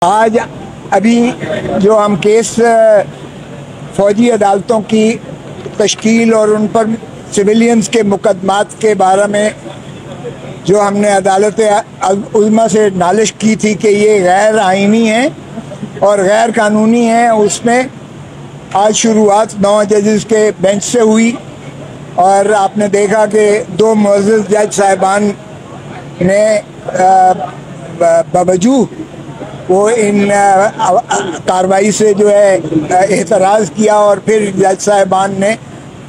आज अभी जो हम केस फौजी अदालतों की तश्कील और उन पर सिविलियंस के मुकदमात के बारे में जो हमने अदालत उज़्मा से नालिश की थी कि ये गैर आइनी है और गैर कानूनी है, उसमें आज शुरुआत 9 जजेस के बेंच से हुई। और आपने देखा कि 2 मुअज़्ज़ज़ जज साहिबान ने बावजूद वो इन कार्रवाई से जो है एतराज़ किया और फिर जज साहिबान ने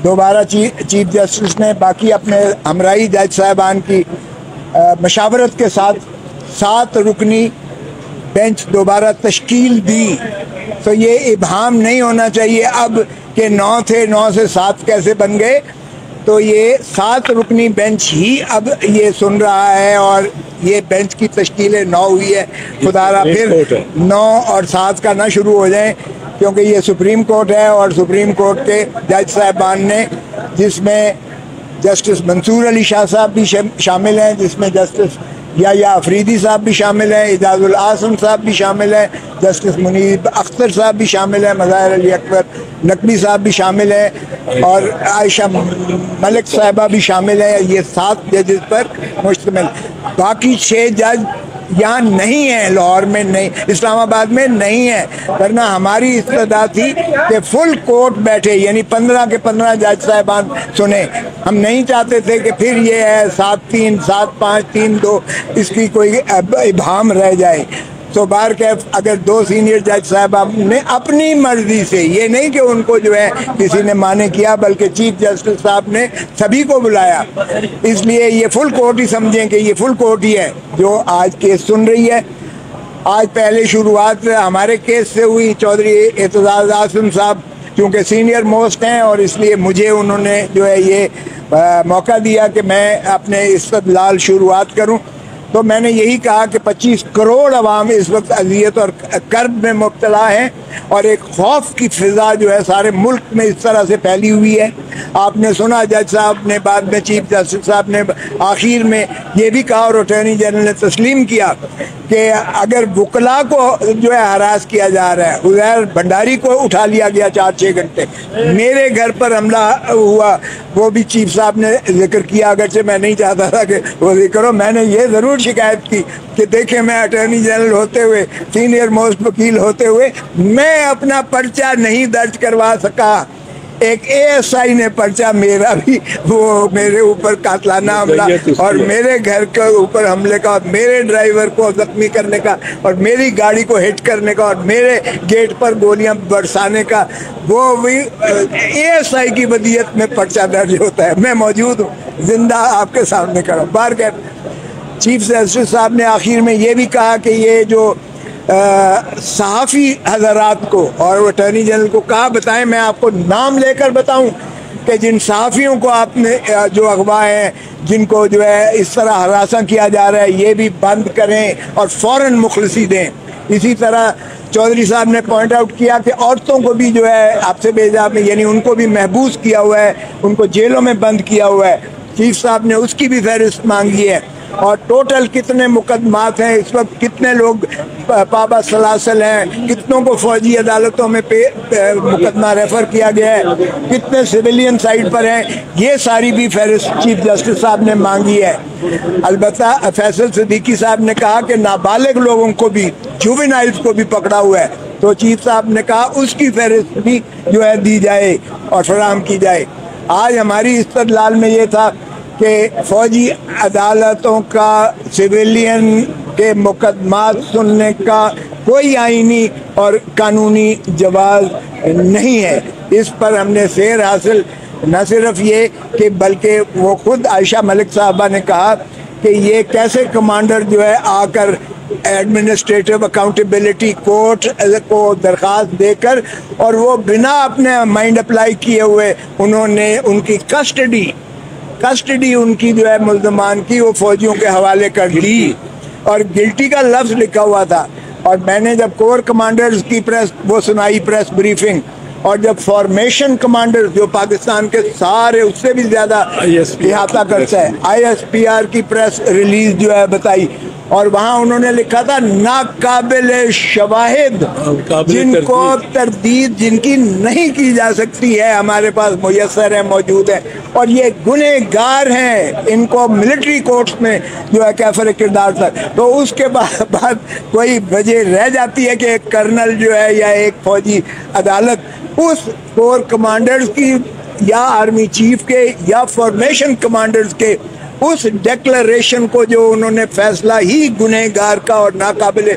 दोबारा चीफ जस्टिस ने बाकी अपने हमराही जज साहिबान की मशावरत के साथ 7 रुकनी बेंच दोबारा तश्कील दी। तो ये इबहाम नहीं होना चाहिए अब कि 9 थे, 9 से 7 कैसे बन गए। तो ये 7 रुकनी बेंच ही अब ये सुन रहा है और ये बेंच की तश्कील 9 हुई है। खुदारा फिर 9 और 7 का ना शुरू हो जाए, क्योंकि ये सुप्रीम कोर्ट है और सुप्रीम कोर्ट के जज साहिबान ने, जिसमें जस्टिस मंसूर अली शाह साहब भी शामिल हैं, जिसमें जस्टिस या अफरीदी साहब भी शामिल हैं, इजाजुल आसम साहब भी शामिल हैं, जस्टिस मुनीब अख्तर साहब भी शामिल हैं, मज़ाहिर अली अकबर नकवी साहब भी शामिल हैं और आयशा मलिक साहिबा भी शामिल है। ये 7 जजेस पर मुश्तमिल। बाकी 6 जज यहाँ नहीं है, लाहौर में नहीं, इस्लामाबाद में नहीं है, वरना हमारी इस्तदा थी कि फुल कोर्ट बैठे, यानी 15 के 15 जज साहिबान सुने। हम नहीं चाहते थे कि फिर ये है 7-3, 7-5, 3-2 इसकी कोई इबहाम रह जाए। तो बार कैफ अगर 2 सीनियर जज साहब ने अपनी मर्जी से, ये नहीं कि उनको जो है किसी ने माने किया, बल्कि चीफ जस्टिस साहब ने सभी को बुलाया, इसलिए ये फुल कोर्ट ही समझें कि ये फुल कोर्ट ही है जो आज केस सुन रही है। आज पहले शुरुआत हमारे केस से हुई। चौधरी एतजाज़ आसिम साहब क्योंकि सीनियर मोस्ट हैं और इसलिए मुझे उन्होंने जो है ये मौका दिया कि मैं अपने इस्तदलाल शुरुआत करूँ। तो मैंने यही कहा कि 25 करोड़ अवाम इस वक्त अज़ियत और कर्ब में मुब्तला है और एक खौफ की फ़िज़ा जो है सारे मुल्क में इस तरह से फैली हुई है। आपने सुना जज साहब ने, बाद में चीफ जस्टिस साहब ने आखिर में ये भी कहा और अटॉर्नी जनरल ने तस्लीम किया कि अगर वकला को जो है हरास किया जा रहा है, उज़ैर भंडारी को उठा लिया गया 4-6 घंटे, मेरे घर पर हमला हुआ, वो भी चीफ साहब ने जिक्र किया, अगरचे मैं नहीं चाहता था कि वो जिक्र हो। मैंने ये ज़रूर शिकायत की कि देखें, मैं अटॉर्नी जनरल होते हुए, सीनियर मोस्ट वकील होते हुए, मैं अपना पर्चा नहीं दर्ज करवा सका। एक ASI ने पर्चा मेरा भी, वो मेरे ऊपर कातलाना हमला और मेरे घर के ऊपर हमले का, मेरे ड्राइवर को जख्मी करने का और मेरी गाड़ी को हिट करने का और मेरे गेट पर गोलियां बरसाने का, वो भी ASI की वदियत में पर्चा दर्ज होता है। मैं मौजूद हूँ, जिंदा आपके सामने खड़ा हूँ। बार क्या चीफ जस्टिस साहब ने आखिर में ये भी कहा कि ये जो सहाफ़ी हज़रात को और अटॉर्नी जनरल को कहा, बताएं, मैं आपको नाम लेकर बताऊं कि जिन सहाफ़ियों को आपने जो अगवा हैं, जिनको जो है इस तरह हरासा किया जा रहा है, ये भी बंद करें और फ़ौरन मुखलसी दें। इसी तरह चौधरी साहब ने पॉइंट आउट किया कि औरतों को भी जो है आपसे बेजाब में, यानी उनको भी महबूस किया हुआ है, उनको जेलों में बंद किया हुआ है। चीफ साहब ने उसकी भी फहरिस्त मांगी है और टोटल कितने मुकदमात हैं इस वक्त, कितने लोग पाबा सलासल हैं, कितनों को फौजी अदालतों में मुकदमा रेफर किया गया है, कितने सिविलियन साइड पर हैं, ये सारी भी फहरिस्त चीफ जस्टिस साहब ने मांगी है। अलबत्ता फैसल सिद्दीकी साहब ने कहा कि नाबालिग लोगों को भी, जुवेनाइल्स को भी पकड़ा हुआ है, तो चीफ साहब ने कहा उसकी फहरिस्त भी जो है दी जाए और फराहम की जाए। आज हमारी इस्तदलाल में ये था कि फौजी अदालतों का सिविलियन के मुकदमात सुनने का कोई आईनी और कानूनी जवाब नहीं है। इस पर हमने सेर हासिल, न सिर्फ ये कि बल्कि वो खुद आयशा मलिक साहबा ने कहा कि ये कैसे कमांडर जो है आकर एडमिनिस्ट्रेटिव अकाउंटेबिलिटी कोर्ट को दरख्वास्त देकर और वो बिना अपने माइंड अप्लाई किए हुए उन्होंने उनकी कस्टडी उनकी जो है मुल्ज़मान की वो फौजियों के हवाले कर दी और गिल्टी का लफ्ज़ लिखा हुआ था। और मैंने जब कोर कमांडर्स की वो सुनाई प्रेस ब्रीफिंग, और जब फॉर्मेशन कमांडर जो पाकिस्तान के सारे उससे भी ज्यादा इहाता करता है, ISPR की प्रेस रिलीज जो है बताई, और वहां उन्होंने लिखा था नाकाबिल शवाहिद, जिनको तरदीद जिनकी नहीं की जा सकती है, हमारे पास मुयस्सर है, मौजूद है, और ये गुनहगार हैं, इनको मिलिट्री कोर्ट्स में जो है कैफर किरदार था। तो उसके बाद कोई वजह रह जाती है कि एक कर्नल जो है या एक फौजी अदालत उस कोर कमांडर्स की या आर्मी चीफ के या फॉर्मेशन कमांडर्स के उस डिक्लेरेशन को, जो उन्होंने फैसला ही गुनहगार का और नाकाबिल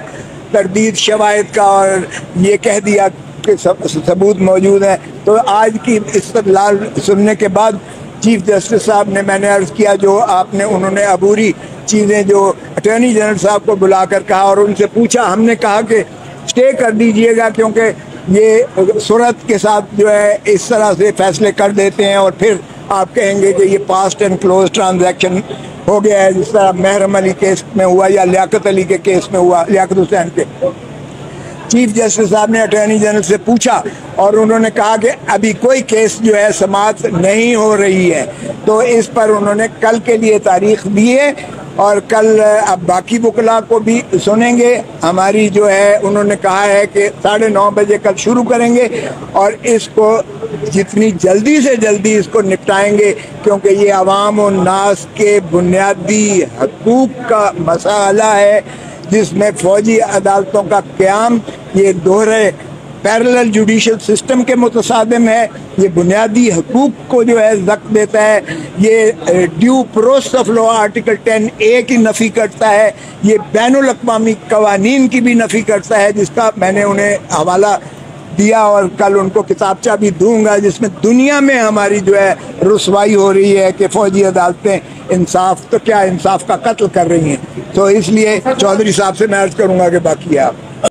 तरदीद शवाहिद का, और ये कह दिया कि सबूत मौजूद है। तो आज की इस्तदलाल सुनने के बाद चीफ जस्टिस साहब ने, मैंने अर्ज़ किया जो आपने, उन्होंने अबूरी चीज़ें जो अटॉर्नी जनरल साहब को बुलाकर कहा और उनसे पूछा, हमने कहा कि स्टे कर दीजिएगा क्योंकि ये सूरत के साथ जो है इस तरह से फैसले कर देते हैं और फिर आप कहेंगे कि ये पास्ट एंड क्लोज ट्रांजैक्शन हो गया है, जिस तरह महरम अली केस में हुआ या लियाकत अली के केस में हुआ, लियाकत हुसैन के। चीफ जस्टिस साहब ने अटॉर्नी जनरल से पूछा और उन्होंने कहा कि अभी कोई केस जो है समाअत नहीं हो रही है, तो इस पर उन्होंने कल के लिए तारीख दी है और कल अब बाकी वकला को भी सुनेंगे। हमारी जो है उन्होंने कहा है कि 9:30 बजे कल शुरू करेंगे और इसको जितनी जल्दी से जल्दी इसको निपटाएंगे, क्योंकि ये अवाम और नास के बुनियादी हकूक़ का मसाला है, जिसमें फ़ौजी अदालतों का क़याम ये दोहरे पैरेलल जुडिशल सिस्टम के मुतसादिम है, ये बुनियादी हकूक़ को जो है ज़ब्त देता है, ये due process of law article 10A की नफ़ी करता है, ये बैनुल अक़वामी क़वानीन की भी नफ़ी करता है, जिसका मैंने उन्हें हवाला दिया और कल उनको किताबचा भी दूंगा, जिसमें दुनिया में हमारी जो है रुसवाई हो रही है कि फ़ौजी अदालतें इंसाफ तो क्या, इंसाफ का कत्ल कर रही हैं। तो इसलिए चौधरी साहब से मैं अर्ज़ करूँगा कि बाकी आप